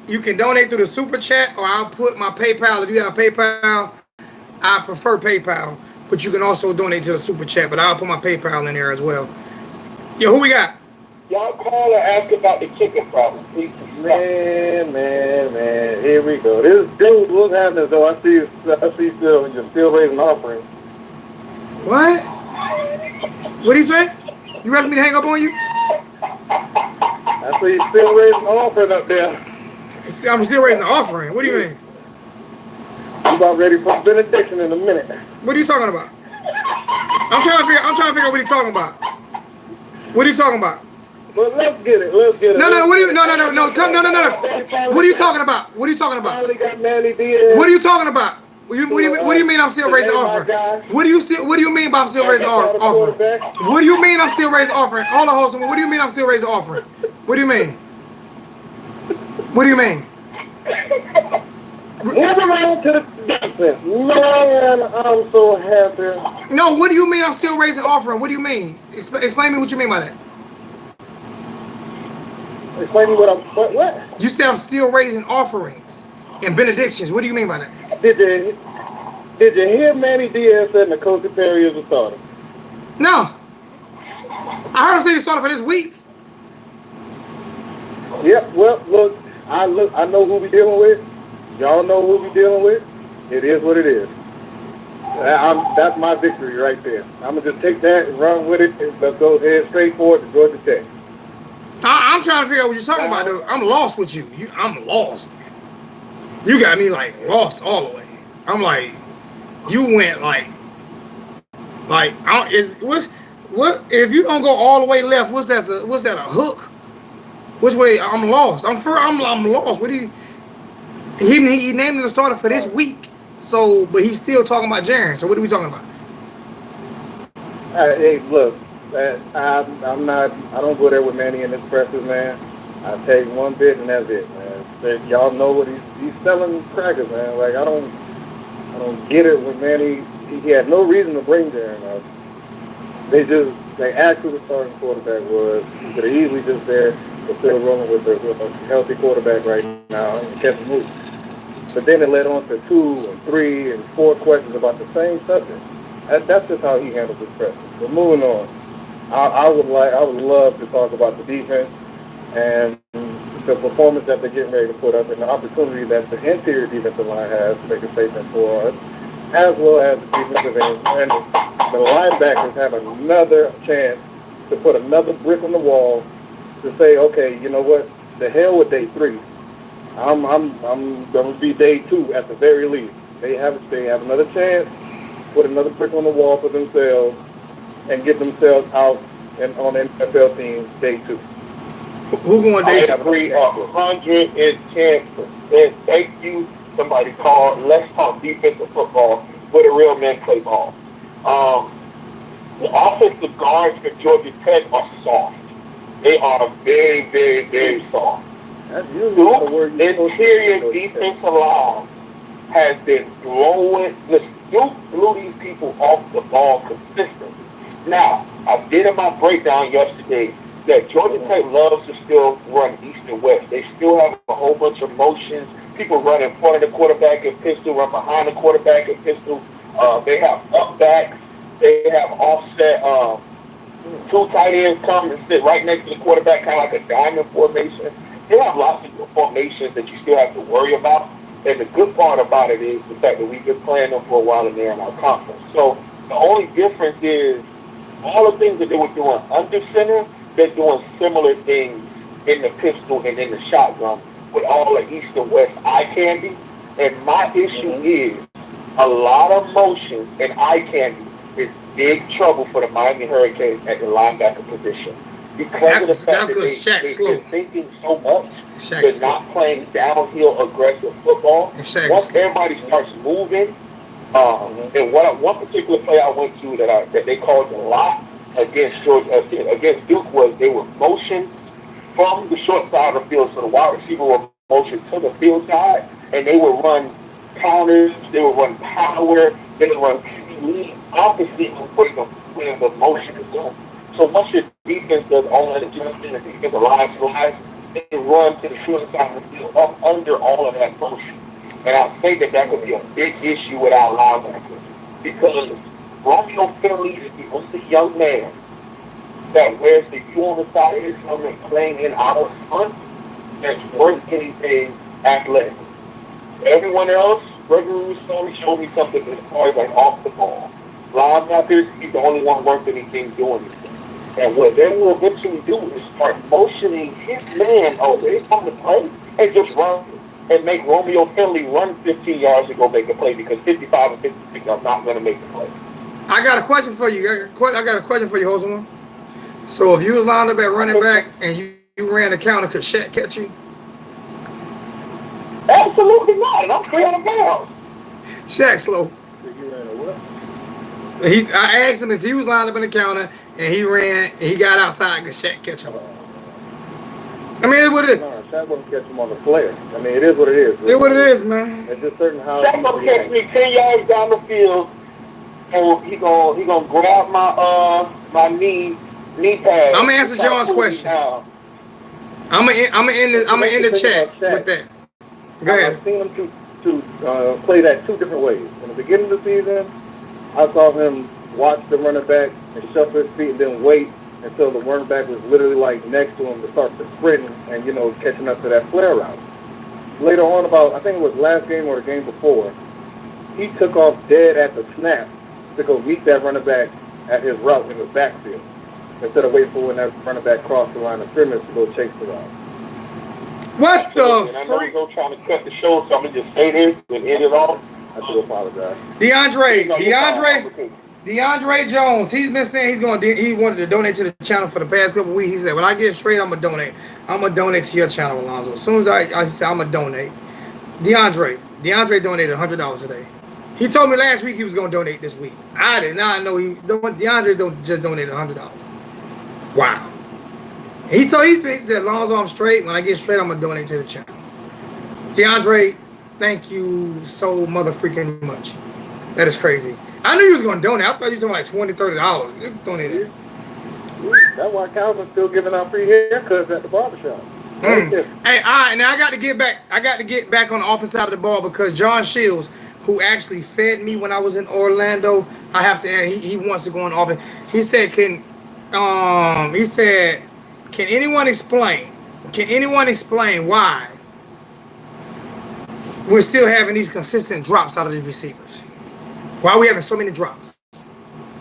You can donate through the super chat, or I'll put my PayPal. If you have PayPal, I prefer PayPal, but you can also donate to the super chat. But I'll put my PayPal in there as well. Yo, who we got? Y'all call and ask about the chicken problem, please. Man. Here we go. This dude, what's happening though? I see you're still raising offerings. What? What'd he say? You ready for me to hang up on you? I see you still raising offering up there. I'm still raising the offering. What do you mean? I'm about ready for benediction in a minute. What are you talking about? I'm trying to figure out what he's talking about. What are you talking about? Well, let's get it. No. What are you? No. What are you talking about? What are you talking about? What are you talking about? What do you mean I'm still raising offering? What do you mean by I'm still raising offering? What do you mean I'm still raising offering? Hold on. What do you mean I'm still raising offering? What do you mean? What do you mean? Moving on to the defense. Man, I'm so happy. No, what do you mean I'm still raising offering? What do you mean? Explain me what you mean by that. Explain me what? You said I'm still raising offerings and benedictions. What do you mean by that? Did you hear Manny Diaz said N'Kosi Perry is a starter? No. I heard him say he started for this week. Yep. Well, look. I know who we dealing with. Y'all know who we dealing with. It is what it is. That's my victory right there. I'm gonna just take that and run with it. And let's go head straight forward to Georgia Tech. I'm trying to figure out what you're talking about, though. I'm lost with you. I'm lost. You got me like lost all the way. I'm like, you went like what if you don't go all the way left? What's that a hook? Which way? I'm lost. I'm lost. What do you? He named him the starter for this week. So, but he's still talking about Jaren. So what are we talking about? Hey, look, I don't go there with Manny and his pressers, man. I take one bit and that's it, man. Y'all know what he's selling crackers, man. Like I don't get it with Manny. He had no reason to bring Jaren up. They asked who the starting quarterback was. He could have easily just there. We're still rolling with a healthy quarterback right now and kept moving. But then it led on to 2 and 3 and 4 questions about the same subject. That's just how he handles his press. But moving on, I would love to talk about the defense and the performance that they're getting ready to put up and the opportunity that the interior defensive line has to make a statement for us, as well as the defensive end. And the linebackers have another chance to put another brick on the wall to say, okay, you know what? The hell with day 3. I'm gonna be day 2 at the very least. They have another chance, put another brick on the wall for themselves, and get themselves out and on the NFL team day 2. Who going day 2? I agree 110%. Thank you. Somebody called. Let's talk defensive football where the real men play ball. The offensive guards for Georgia Tech are soft. They are very, very, very soft. That's usually not the word Duke's interior defensive line has been blowing. Listen, Duke blew these people off the ball consistently. Now, I did in my breakdown yesterday that Georgia Tech loves to still run east and west. They still have a whole bunch of motions. People run in front of the quarterback in pistol, run behind the quarterback in pistol. They have up backs. They have offset. Two tight ends come and sit right next to the quarterback, kind of like a diamond formation. They have lots of formations that you still have to worry about. And the good part about it is the fact that we've been playing them for a while and they're in our conference. So the only difference is all the things that they were doing under center, they're doing similar things in the pistol and in the shotgun with all the east and west eye candy. And my issue is a lot of motion and eye candy is big trouble for the Miami Hurricanes at the linebacker position. Because of the fact that they're thinking so much, they're not playing downhill aggressive football. Once everybody starts moving, and one particular play I went to that they called a lot against Duke was they were motioned from the short side of the field, so the wide receiver were motioned to the field side, and they would run counters, they would run power, they would run complete opposite of where the motion is going. So once your defense does all that adjustment, the defensive line slides, they run to the short side of the field up under all of that motion. And I think that could be a big issue with our linebackers because Romeo Finley is the only young man that wears the U on the side of his helmet playing in our front that's worth anything athletic. Everyone else, Gregory Rousseau showed me something as far as like off the ball. Linebackers, he's the only one worth anything doing it. And what they will eventually do is start motioning his man away from the play and just run and make Romeo Finley run 15 yards and go make a play because 55 and 56 are not going to make the play. I got a question for you. I got a question for you, Jose. So if you was lined up at running back and you ran the counter, could Shaq catch you? Absolutely not. And I'm 300 pounds. Shaq slow. You ran a what? I asked him if he was lined up in the counter and he got outside, could Shaq catch him? I mean, it's what it is. No, Shaq won't catch him on the flare. I mean, it is what it is. It's what it is, man. It's just certain how. Shaq gonna catch me 10 yards down the field, and he gonna grab my knee pad. I'm gonna answer John's question. I'm gonna end the chat with that. Go ahead. I've seen him to play that two different ways. In the beginning of the season, I saw him watch the running back and shuffle his feet and then wait until the running back was literally like next to him to start the sprint and, catching up to that flare route. Later on, I think it was last game or the game before, he took off dead at the snap to go meet that running back at his route in the backfield instead of waiting for when that running back crossed the line of scrimmage to go chase the route. What the freak? I know he's trying to cut the show, so I'm going to just say this and end it off. I should apologize. DeAndre Jones, he's been saying he wanted to donate to the channel for the past couple of weeks. He said, when I get straight, I'm going to donate. I'm going to donate to your channel, Alonzo. As soon as I said, I'm going to donate. DeAndre donated $100 today. He told me last week he was going to donate this week. I did not know DeAndre just donated $100. Wow. He said, Alonzo, I'm straight. When I get straight, I'm going to donate to the channel. DeAndre, thank you so mother-freaking much. That is crazy. I knew you was going to donate. I thought you was like $20, $30. You donated. That's why Calvin's still giving out free haircuts at the barbershop. Hey, all right, now I got to get back on the offense side of the ball because John Shields, who actually fed me when I was in Orlando, he wants to go on offense. He said, can anyone explain why we're still having these consistent drops out of the receivers? Why are we having so many drops?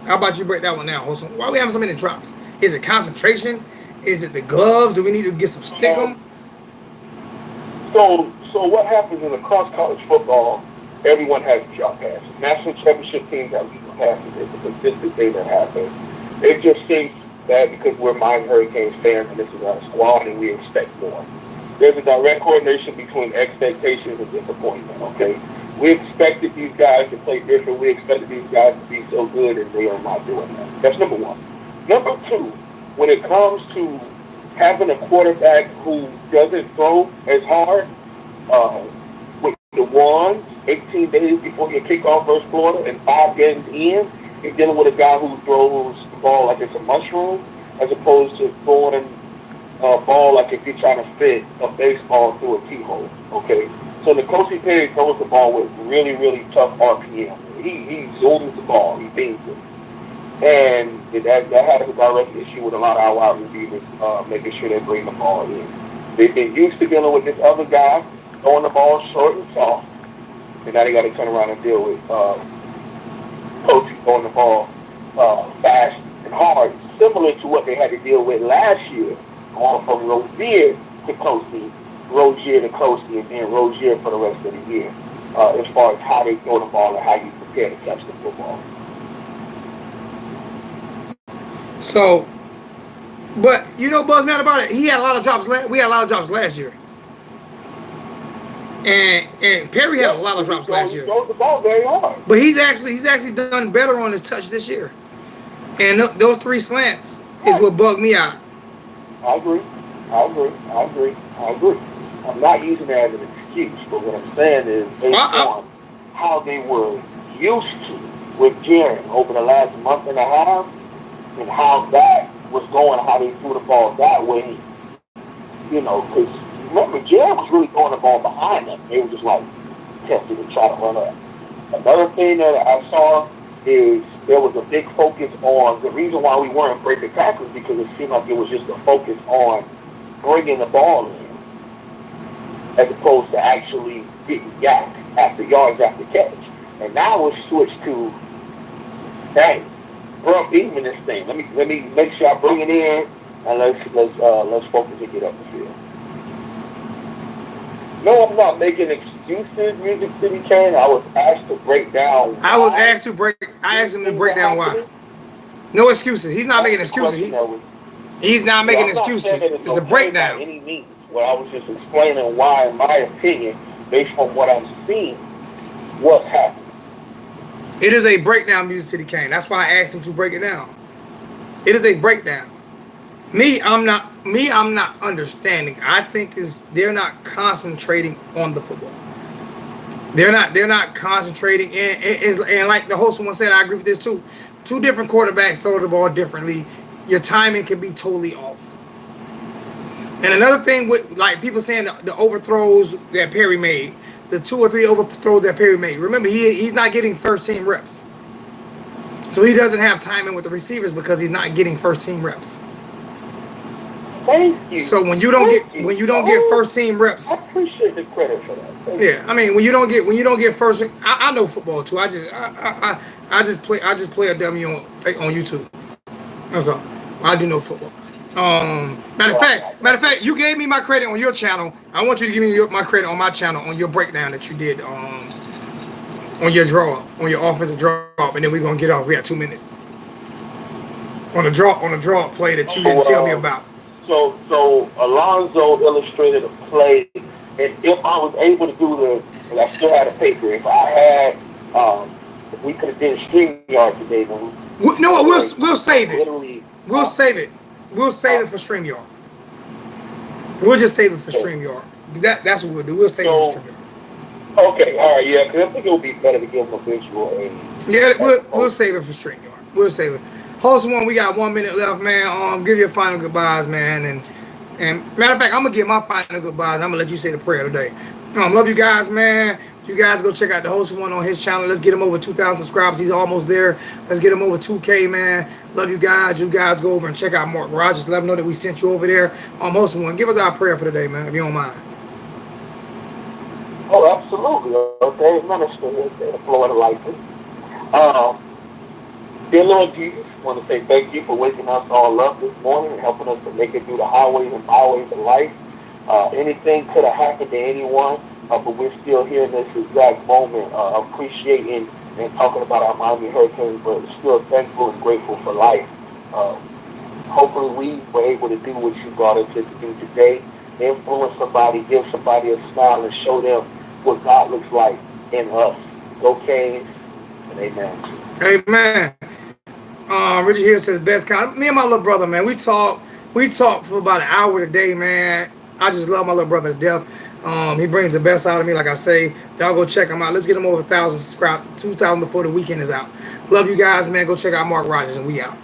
How about you break that one down, Hosen? Why are we having so many drops? Is it concentration? Is it the gloves? Do we need to get some stickum? So what happens in across college football, everyone has drop passes. National championship teams have drop passes. It's a consistent thing that happens. It just seems bad because we're Miami Hurricanes fans and this is our squad and we expect more. There's a direct correlation between expectations and disappointment, okay? We expected these guys to play different. We expected these guys to be so good, and they are not doing that. That's number one. Number two, when it comes to having a quarterback who doesn't throw as hard with the ones 18 days before your kickoff versus Florida and 5 games in, you're dealing with a guy who throws the ball like it's a mushroom as opposed to throwing a ball like if you're trying to fit a baseball through a keyhole. Okay, so N'Kosi Perry throws the ball with really, really tough RPM. He zooms the ball, he beams it. And that had a direct issue with a lot of our wide receivers, making sure they bring the ball in. They've been used to dealing with this other guy throwing the ball short and soft, and now they got to turn around and deal with Coach throwing the ball fast and hard, similar to what they had to deal with last year, going from Rozier to Cosi, Rozier to Cosi, and then Rozier for the rest of the year, as far as how they throw the ball and how you prepare to catch the football. So, but you know, Buzz, man, about it, he had a lot of drops. We had a lot of drops last year, and Perry had a lot of drops last year. He throws the ball very hard, but he's actually done better on his touch this year. And those 3 slants is what bugged me out. I agree. I'm not using that as an excuse, but what I'm saying is based on how they were used to with Jaren over the last month and a half, and how that was going, how they threw the ball that way, you know, because remember, Jaren was really throwing the ball behind them. They were just like tempted to try to run up. Another thing that I saw is there was a big focus on, the reason why we weren't breaking tackles because it seemed like it was just a focus on bringing the ball in as opposed to actually getting yacked after yards after catch. And now it's switched to, hey, bro, even this thing. Let me make sure I bring it in, and let's focus and get up the field. No, I'm not making excuses, Music City Kane. I was asked to break down. I asked him to break down why. No excuses. He's not making excuses. He's not making excuses. It's a breakdown. By any means. Well, I was just explaining why, in my opinion, based on what I'm seeing, what's happening. It is a breakdown, Music City Kane. That's why I asked him to break it down. It is a breakdown. I'm not understanding. I think they're not concentrating on the football. They're not concentrating. And like the host one said, I agree with this too. 2 different quarterbacks throw the ball differently. Your timing can be totally off. And another thing with like people saying the overthrows that Perry made, the 2 or 3 overthrows that Perry made. Remember, he's not getting first team reps. So he doesn't have timing with the receivers because he's not getting first team reps. Thank you. So when you don't get first team reps, I appreciate the credit for that. Yeah, I mean when you don't get first, I know football too. I just play a dummy on YouTube. That's all. I do know football. Matter of fact, you gave me my credit on your channel. I want you to give me my credit on my channel on your breakdown that you did on your draw, on your offensive draw, and then we're gonna get off. We got 2 minutes on a draw play that you didn't tell me about. So Alonzo illustrated a play, and if I was able to do and I still had a paper, if I had, if we could have did StreamYard today, then we'll save it. We'll save it. We'll save it for StreamYard. We'll just save it for StreamYard. That's what we'll do. We'll save it for StreamYard. Okay, all right, yeah, because I think it would be better to give them a visual. Yeah, we'll save it for StreamYard. We'll save it. Host one, we got 1 minute left, man. Give your final goodbyes, man. And matter of fact, I'm gonna give my final goodbyes. I'm gonna let you say the prayer today. Love you guys, man. You guys go check out the host one on his channel. Let's get him over 2,000 subscribers. He's almost there. Let's get him over 2K, man. Love you guys. You guys go over and check out Mark Rogers. Let him know that we sent you over there. Host one, give us our prayer for today, man, if you don't mind. Oh, absolutely. Okay, minister, the Florida license. Dear Lord Jesus, I want to say thank you for waking us all up this morning and helping us to make it through the highways and byways of life. Anything could have happened to anyone, but we're still here in this exact moment, appreciating and talking about our Miami Hurricanes, but still thankful and grateful for life. Hopefully we were able to do what you brought us to do today, influence somebody, give somebody a smile, and show them what God looks like in us. Go Canes, and amen. Amen. Richard here says best kind. Me and my little brother, man, we talk. We talk for about an hour today, man. I just love my little brother to death. He brings the best out of me, like I say. Y'all go check him out. Let's get him over 1,000 subscribers, 2,000 before the weekend is out. Love you guys, man. Go check out Mark Rogers, and we out.